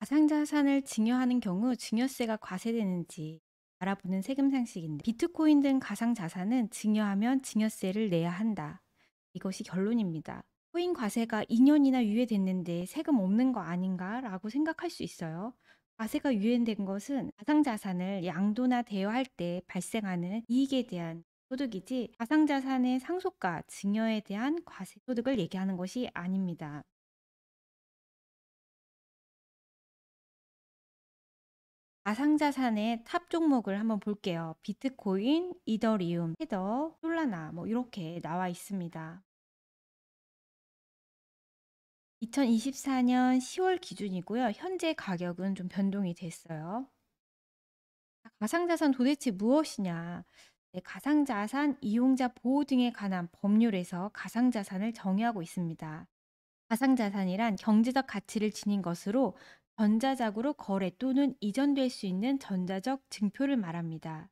가상자산을 증여하는 경우 증여세가 과세되는지 알아보는 세금 상식인데, 비트코인 등 가상자산은 증여하면 증여세를 내야 한다. 이것이 결론입니다. 코인 과세가 2년이나 유예됐는데 세금 없는 거 아닌가 라고 생각할 수 있어요. 과세가 유예된 것은 가상자산을 양도나 대여할 때 발생하는 이익에 대한 소득이지, 가상자산의 상속과 증여에 대한 과세 소득을 얘기하는 것이 아닙니다. 가상자산의 탑 종목을 한번 볼게요. 비트코인, 이더리움, 테더, 솔라나 뭐 이렇게 나와 있습니다. 2024년 10월 기준이고요. 현재 가격은 좀 변동이 됐어요. 가상자산 도대체 무엇이냐? 네, 가상자산 이용자 보호 등에 관한 법률에서 가상자산을 정의하고 있습니다. 가상자산이란 경제적 가치를 지닌 것으로 전자적으로 거래 또는 이전될 수 있는 전자적 증표를 말합니다.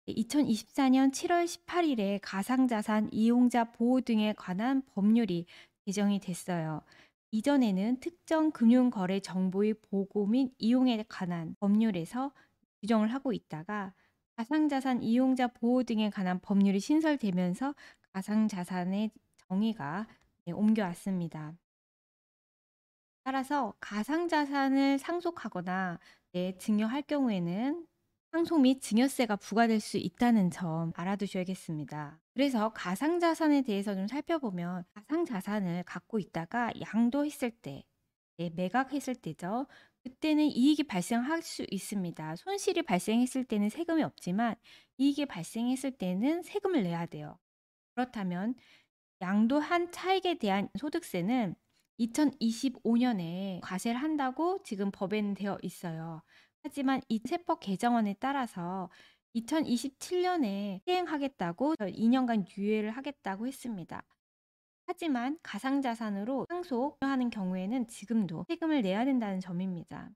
2024년 7월 18일에 가상자산 이용자 보호 등에 관한 법률이 제정이 됐어요. 이전에는 특정 금융거래 정보의 보고 및 이용에 관한 법률에서 규정을 하고 있다가, 가상자산 이용자 보호 등에 관한 법률이 신설되면서 가상자산의 정의가 옮겨왔습니다. 따라서 가상자산을 상속하거나 증여할 경우에는 상속 및 증여세가 부과될 수 있다는 점 알아두셔야겠습니다. 그래서 가상자산에 대해서 좀 살펴보면, 가상자산을 갖고 있다가 양도했을 때, 매각했을 때죠. 그때는 이익이 발생할 수 있습니다. 손실이 발생했을 때는 세금이 없지만 이익이 발생했을 때는 세금을 내야 돼요. 그렇다면 양도한 차익에 대한 소득세는 2025년에 과세를 한다고 지금 법에는 되어 있어요. 하지만 이 세법 개정안에 따라서 2027년에 시행하겠다고 2년간 유예를 하겠다고 했습니다. 하지만 가상자산으로 상속하는 경우에는 지금도 세금을 내야 된다는 점입니다.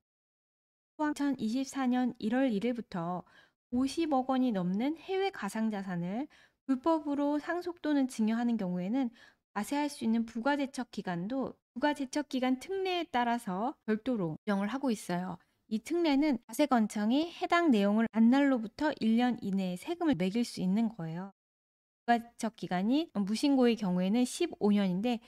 또한 2024년 1월 1일부터 50억 원이 넘는 해외 가상자산을 불법으로 상속 또는 증여하는 경우에는 과세할 수 있는 부가제척 기간도 부가제척 기간 특례에 따라서 별도로 규정을 하고 있어요. 이 특례는 과세건청이 해당 내용을 안 날로부터 1년 이내에 세금을 매길 수 있는 거예요. 부가제척 기간이 무신고의 경우에는 15년인데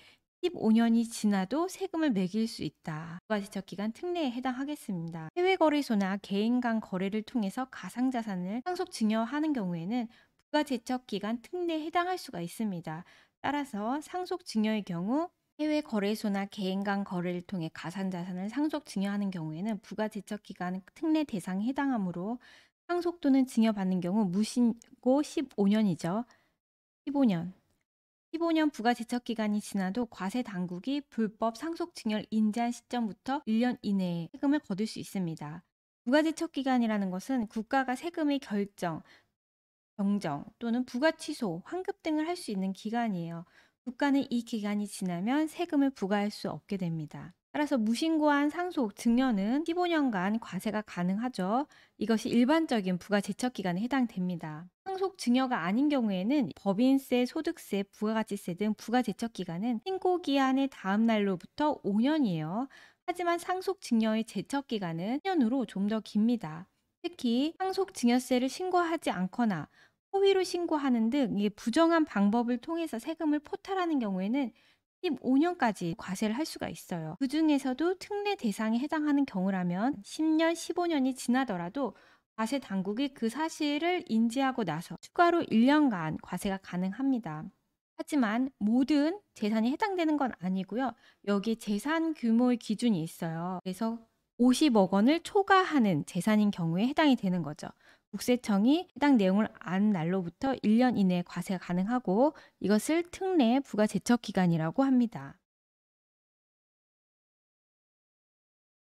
15년이 지나도 세금을 매길 수 있다. 부가제척 기간 특례에 해당하겠습니다. 해외 거래소나 개인 간 거래를 통해서 가상자산을 상속 증여하는 경우에는 부가제척 기간 특례에 해당할 수가 있습니다. 따라서 상속 증여의 경우 해외 거래소나 개인 간 거래를 통해 가상자산을 상속 증여하는 경우에는 부가제척 기간 특례 대상에 해당하므로, 상속 또는 증여받는 경우 무신고 15년이죠. 15년. 15년 부가제척 기간이 지나도 과세 당국이 불법 상속 증여를 인지한 시점부터 1년 이내에 세금을 거둘 수 있습니다. 부가제척 기간이라는 것은 국가가 세금의 결정, 정정 또는 부가 취소, 환급 등을 할 수 있는 기간이에요. 국가는 이 기간이 지나면 세금을 부과할 수 없게 됩니다. 따라서 무신고한 상속, 증여는 15년간 과세가 가능하죠. 이것이 일반적인 부가제척 기간에 해당됩니다. 상속 증여가 아닌 경우에는 법인세, 소득세, 부가가치세 등 부가제척 기간은 신고 기한의 다음 날로부터 5년이에요. 하지만 상속 증여의 제척 기간은 10년으로 좀 더 깁니다. 특히 상속 증여세를 신고하지 않거나 허위로 신고하는 등 이 부정한 방법을 통해서 세금을 포탈하는 경우에는 15년까지 과세를 할 수가 있어요. 그중에서도 특례 대상에 해당하는 경우라면 10년, 15년이 지나더라도 과세 당국이 그 사실을 인지하고 나서 추가로 1년간 과세가 가능합니다. 하지만 모든 재산이 해당되는 건 아니고요. 여기에 재산 규모의 기준이 있어요. 그래서 50억 원을 초과하는 재산인 경우에 해당이 되는 거죠. 국세청이 해당 내용을 안 날로부터 1년 이내에 과세가 가능하고, 이것을 특례 부가제척 기간이라고 합니다.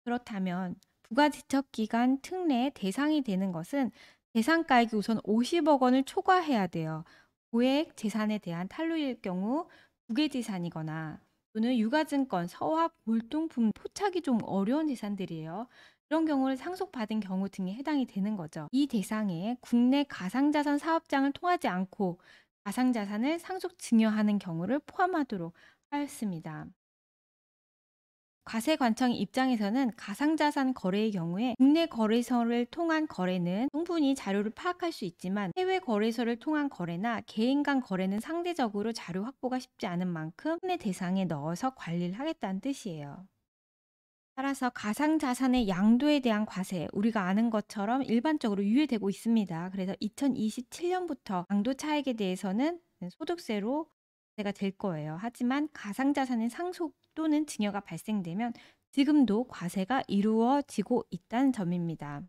그렇다면 부가제척 기간 특례의 대상이 되는 것은 재산가액이 우선 50억 원을 초과해야 돼요. 고액 재산에 대한 탈루일 경우 부계재산이거나 또는 유가증권, 서학, 골동품, 포착이 좀 어려운 재산들이에요. 이런 경우를 상속받은 경우 등에 해당이 되는 거죠. 이 대상에 국내 가상자산 사업장을 통하지 않고 가상자산을 상속 증여하는 경우를 포함하도록 하였습니다. 과세관청 입장에서는 가상자산 거래의 경우에 국내 거래소를 통한 거래는 충분히 자료를 파악할 수 있지만 해외 거래소를 통한 거래나 개인 간 거래는 상대적으로 자료 확보가 쉽지 않은 만큼 국내 대상에 넣어서 관리를 하겠다는 뜻이에요. 따라서 가상자산의 양도에 대한 과세, 우리가 아는 것처럼 일반적으로 유예되고 있습니다. 그래서 2027년부터 양도 차익에 대해서는 소득세로 과세가 될 거예요. 하지만 가상자산의 상속 또는 증여가 발생되면 지금도 과세가 이루어지고 있다는 점입니다.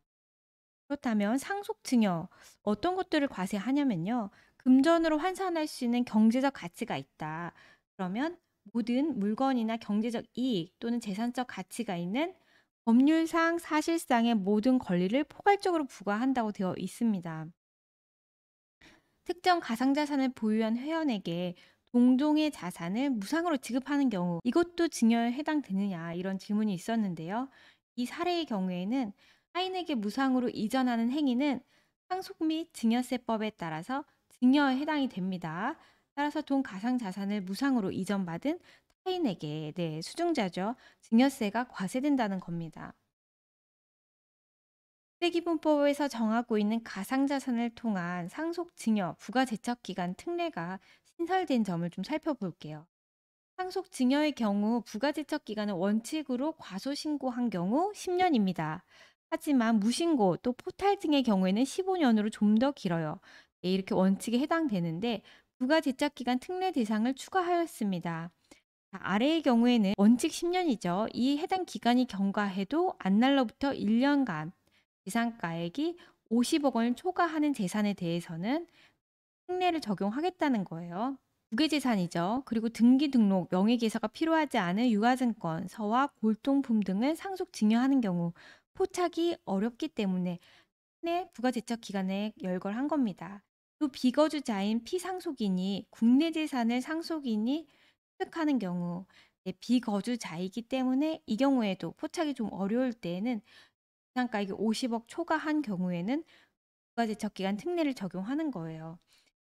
그렇다면 상속 증여, 어떤 것들을 과세하냐면요. 금전으로 환산할 수 있는 경제적 가치가 있다. 그러면 모든 물건이나 경제적 이익 또는 재산적 가치가 있는 법률상 사실상의 모든 권리를 포괄적으로 부과한다고 되어 있습니다. 특정 가상자산을 보유한 회원에게 동종의 자산을 무상으로 지급하는 경우 이것도 증여에 해당되느냐 이런 질문이 있었는데요. 이 사례의 경우에는 타인에게 무상으로 이전하는 행위는 상속 및 증여세법에 따라서 증여에 해당이 됩니다. 따라서 돈 가상자산을 무상으로 이전받은 타인에게 수증자죠. 증여세가 과세된다는 겁니다. 세기분법에서 정하고 있는 가상자산을 통한 상속 증여, 부가제척기간 특례가 신설된 점을 좀 살펴볼게요. 상속 증여의 경우 부가제척 기간은 원칙으로 과소신고한 경우 10년입니다. 하지만 무신고 또 포탈 등의 경우에는 15년으로 좀 더 길어요. 이렇게 원칙에 해당되는데 부가제척 기간 특례 대상을 추가하였습니다. 아래의 경우에는 원칙 10년이죠. 이 해당 기간이 경과해도 안날로부터 1년간 재산가액이 50억 원을 초과하는 재산에 대해서는 특례를 적용하겠다는 거예요. 무게재산이죠. 그리고 등기 등록, 명의개서가 필요하지 않은 유가증권, 서와 골동품 등을 상속 증여하는 경우 포착이 어렵기 때문에 부가제척 기간에 열거한 겁니다. 또 비거주자인 피상속인이 국내 재산을 상속인이 취득하는 경우 비거주자이기 때문에 이 경우에도 포착이 좀 어려울 때에는 재산가액이 50억 초과한 경우에는 부가제척 기간 특례를 적용하는 거예요.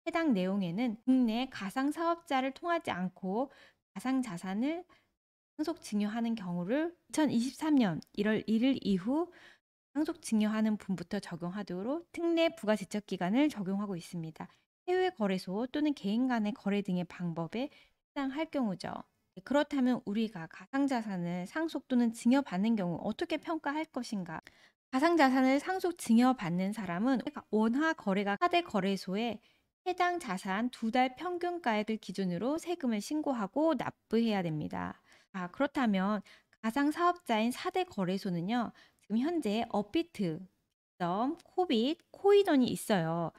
해당 내용에는 국내 가상 사업자를 통하지 않고 가상 자산을 상속 증여하는 경우를 2023년 1월 1일 이후 상속 증여하는 분부터 적용하도록 특례 부가제척 기간을 적용하고 있습니다. 해외 거래소 또는 개인 간의 거래 등의 방법에 해당할 경우죠. 그렇다면 우리가 가상자산을 상속 또는 증여받는 경우 어떻게 평가할 것인가? 가상자산을 상속 증여받는 사람은 원화 거래가 4대 거래소에 해당 자산 2달 평균 가액을 기준으로 세금을 신고하고 납부해야 됩니다. 그렇다면 가상 사업자인 4대 거래소는요. 지금 현재 업비트, 코빗, 코이던이 있어요.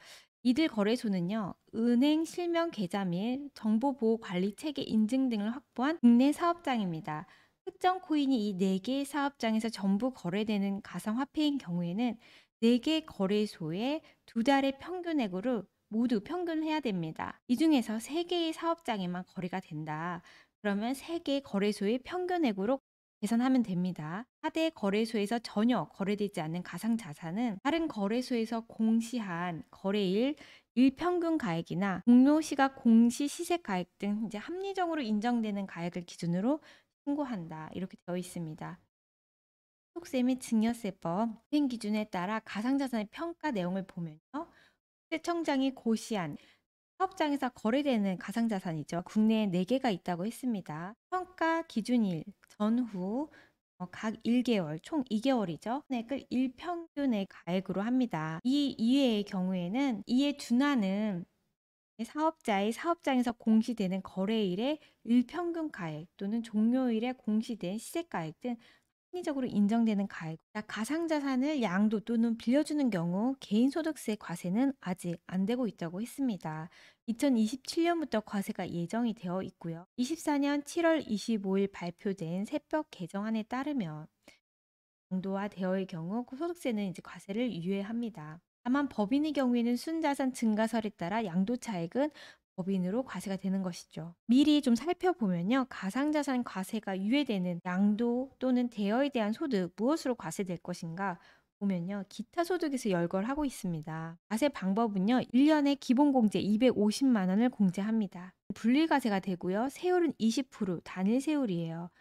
이들 거래소는요. 은행 실명 계좌 및 정보보호관리체계 인증 등을 확보한 국내 사업장입니다. 특정 코인이 이 4개의 사업장에서 전부 거래되는 가상화폐인 경우에는 4개 거래소의 2달의 평균액으로 모두 평균해야 됩니다. 이 중에서 3개의 사업장에만 거래가 된다. 그러면 3개 거래소의 평균액으로 계산하면 됩니다. 4대 거래소에서 전혀 거래되지 않는 가상자산은 다른 거래소에서 공시한 거래일 일평균 가액이나 종료시각 공시 시세 가액 등 이제 합리적으로 인정되는 가액을 기준으로 신고한다. 이렇게 되어 있습니다. 소득세 및 증여세법 시행 기준에 따라 가상자산의 평가 내용을 보면요. 국세청장이 고시한 사업장에서 거래되는 가상자산이죠. 국내에 4개가 있다고 했습니다. 평가 기준일 전후 각 1개월, 총 2개월이죠. 금액을 일평균의 가액으로 합니다. 이 이외의 경우에는 이에 준하는 사업자의 사업장에서 공시되는 거래일의 일평균 가액 또는 종료일에 공시된 시세가액 등 합리적으로 인정되는 가액. 가상자산을 양도 또는 빌려주는 경우 개인소득세 과세는 아직 안 되고 있다고 했습니다. 2027년부터 과세가 예정이 되어 있고요. 24년 7월 25일 발표된 세법 개정안에 따르면 양도화되어의 경우 소득세는 이제 과세를 유예합니다. 다만 법인의 경우에는 순자산 증가설에 따라 양도차익은 법인으로 과세가 되는 것이죠. 미리 좀 살펴보면요. 가상자산 과세가 유예되는 양도 또는 대여에 대한 소득 무엇으로 과세될 것인가 보면요. 기타 소득에서 열거를 하고 있습니다. 과세 방법은요. 1년에 기본공제 250만 원을 공제합니다. 분리과세가 되고요. 세율은 20% 단일 세율이에요.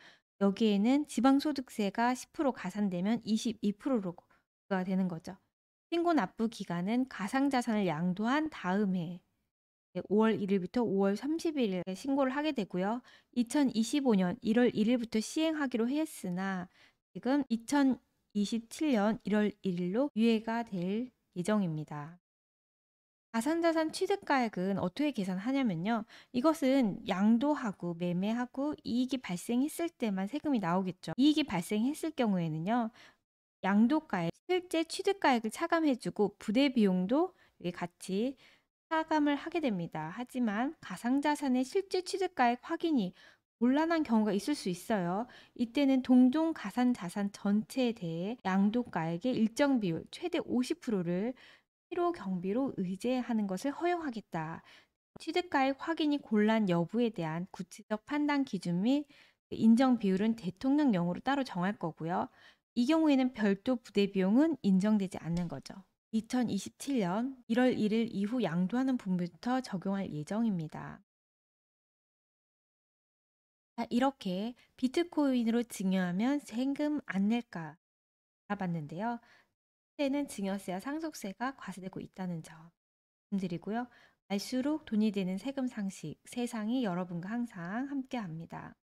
여기에는 지방소득세가 10% 가산되면 22%가 되는 거죠. 신고 납부 기간은 가상자산을 양도한 다음 해 5월 1일부터 5월 30일에 신고를 하게 되고요. 2025년 1월 1일부터 시행하기로 했으나 지금 2027년 1월 1일로 유예가 될 예정입니다. 가산자산 취득가액은 어떻게 계산하냐면요. 이것은 양도하고 매매하고 이익이 발생했을 때만 세금이 나오겠죠. 이익이 발생했을 경우에는요. 양도가액, 실제 취득가액을 차감해주고 부대 비용도 여기 같이 차감을 하게 됩니다. 하지만 가상자산의 실제 취득가액 확인이 곤란한 경우가 있을 수 있어요. 이때는 동종 가산자산 전체에 대해 양도가액의 일정 비율, 최대 50%를 필요 경비로 의제하는 것을 허용하겠다. 취득가액 확인이 곤란 여부에 대한 구체적 판단 기준 및 인정 비율은 대통령령으로 따로 정할 거고요. 이 경우에는 별도 부대 비용은 인정되지 않는 거죠. 2027년 1월 1일 이후 양도하는 분부터 적용할 예정입니다. 자, 이렇게 비트코인으로 증여하면 세금 안 낼까 알아봤는데요. 현재는 증여세와 상속세가 과세되고 있다는 점 말씀드리고요. 알수록 돈이 되는 세금 상식, 세상이 여러분과 항상 함께합니다.